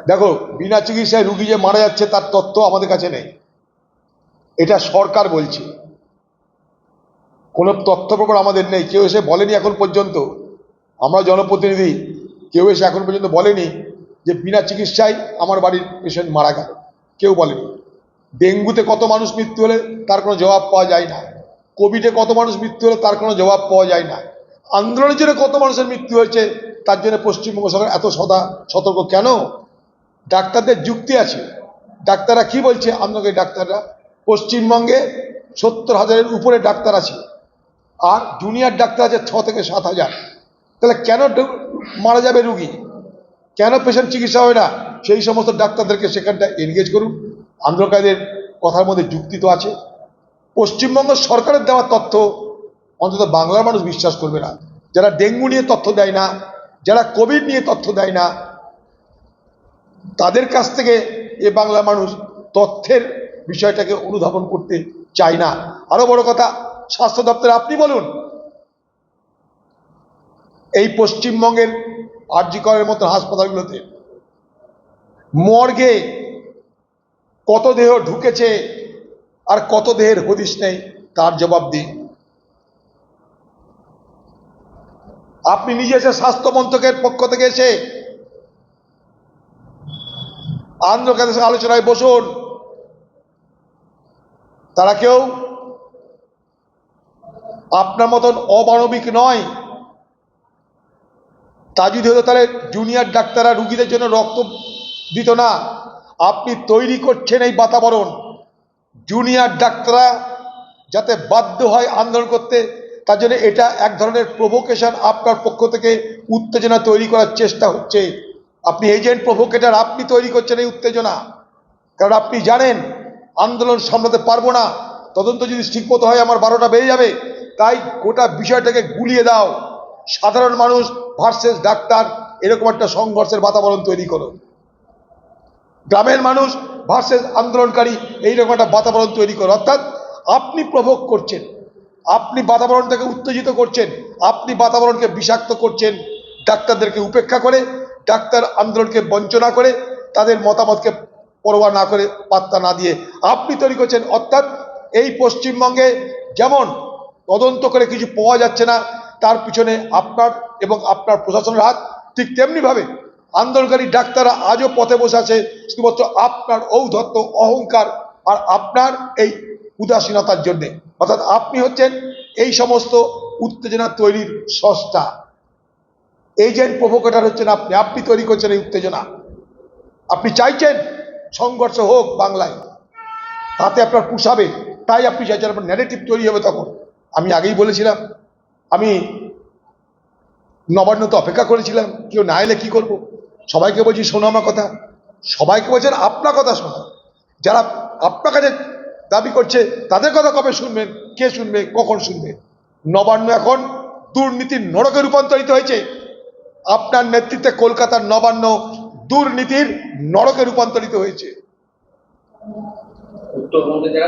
দেখো, বিনা চিকিৎসায় রুগী যে মারা যাচ্ছে তার তথ্য আমাদের কাছে নেই, এটা সরকার বলছে। কোনো তথ্য প্রমাণ আমাদের নেই, কেউ এসে বলেনি এখন পর্যন্ত। আমরা জনপ্রতিনিধি, কেউ এসে এখন পর্যন্ত বলেনি যে বিনা চিকিৎসায় আমার বাড়ির পেশেন্ট মারা গেল, কেউ বলেনি। ডেঙ্গুতে কত মানুষ মৃত্যু হলে তার কোনো জবাব পাওয়া যায় না, কোভিডে কত মানুষ মৃত্যু হলে তার কোনো জবাব পাওয়া যায় না, আন্দোলনের জন্য কত মানুষের মৃত্যু হয়েছে তার জন্য পশ্চিমবঙ্গ সরকার এত সতর্ক কেন? ডাক্তারদের যুক্তি আছে। ডাক্তাররা কি বলছে? আন্দোলনকারী ডাক্তাররা, পশ্চিমবঙ্গে 70,000-এর উপরে ডাক্তার আছে, আর জুনিয়র ডাক্তার আছে 6 থেকে 7,000। তাহলে কেন মারা যাবে রুগী? কেন পেশেন্ট চিকিৎসা হবে না? সেই সমস্ত ডাক্তারদেরকে সেখানটা এনগেজ করুন। আন্দোলনকারীদের কথার মধ্যে যুক্তি তো আছে। পশ্চিমবঙ্গ সরকারের দেওয়া তথ্য অন্তত বাংলার মানুষ বিশ্বাস করবে না। যারা ডেঙ্গু নিয়ে তথ্য দেয় না, যারা কোভিড নিয়ে তথ্য দেয় না, তাদের কাছ থেকে এ বাংলার মানুষ তথ্যের বিষয়টাকে অনুধাবন করতে চায় না। আরো বড় কথা, স্বাস্থ্য দপ্তরে আপনি বলুন, এই পশ্চিমবঙ্গের আরজি করের মতো হাসপাতালগুলোতে মর্গে কত দেহ ঢুকেছে আর কত দেহের হদিশ নেই তার জবাব দিন। আপনি নিজে এসে স্বাস্থ্য মন্ত্রকের পক্ষ থেকে এসে আন্দোলনকারীদের সঙ্গে আলোচনায় বসুন। তারা কেউ আপনার মতন অমানবিক নয়। তা যদি হতো তাহলে জুনিয়র ডাক্তাররা রুগীদের জন্য রক্ত দিত না। আপনি তৈরি করছেন এই বাতাবরণ, জুনিয়র ডাক্তাররা যাতে বাধ্য হয় আন্দোলন করতে, তার জন্য এটা এক ধরনের প্রভোকেশন, আপনার পক্ষ থেকে উত্তেজনা তৈরি করার চেষ্টা হচ্ছে। আপনি এজেন্ট প্রভোকেটার, আপনি তৈরি করছেন এই উত্তেজনা। কারণ আপনি জানেন আন্দোলন সামলাতে পারবো না, তদন্ত যদি ঠিকমতো হয় আমার 12টা বেজে যাবে। তাই গোটা বিষয়টাকে গুলিয়ে দাও, সাধারণ মানুষ ভার্সেস ডাক্তার, এরকম একটা সংঘর্ষের বাতাবরণ তৈরি করো। গ্রামের মানুষ ভার্সেস আন্দোলনকারী, এইরকম একটা বাতাবরণ তৈরি করো। অর্থাৎ আপনি প্রভোগ করছেন, আপনি বাতাবরণটাকে উত্তেজিত করছেন, আপনি বাতাবরণকে বিষাক্ত করছেন। ডাক্তারদেরকে উপেক্ষা করে, ডাক্তার আন্দোলনকে বঞ্চনা করে, তাদের মতামতকে পরোয়া না করে, পাত্তা না দিয়ে আপনি তৈরি করছেন। অর্থাৎ এই পশ্চিমবঙ্গে যেমন তদন্ত করে কিছু পাওয়া যাচ্ছে না, তার পিছনে আপনার এবং আপনার প্রশাসনের হাত, ঠিক তেমনিভাবে আন্দোলনকারী ডাক্তাররা আজও পথে বসে আছে শুধুমাত্র আপনার ঔদ্ধত্য, অহংকার আর আপনার এই উদাসীনতার জন্যে। অর্থাৎ আপনি হচ্ছেন এই সমস্ত উত্তেজনা তৈরির স্রষ্টা, এজেন্ট প্রভোকেটর হচ্ছেন আপনি। আপনি তৈরি করছেন এই উত্তেজনা। আপনি চাইছেন সংঘর্ষ হোক বাংলায়, তাতে আপনার পুষাবে, তাই আপনি চাইছেন, আপনার ন্যারেটিভ তৈরি হবে। তখন আমি আগেই বলেছিলাম, আমি নবান্নতে অপেক্ষা করেছিলাম, কেউ না এলে কি করবো? সবাইকে বলছি শোনো আমার কথা, সবাইকে বলছেন আপনার কথা শোনো। যারা আপনার কাছে দাবি করছে তাদের কথা কবে শুনবেন? কে শুনবে? কখন শুনবে? নবান্ন এখন দুর্নীতির নরকে রূপান্তরিত হয়েছে। আপনার নেতৃত্বে কলকাতার নবান্ন দুর্নীতির নরকে রূপান্তরিত হয়েছে। উত্তরবঙ্গে যারা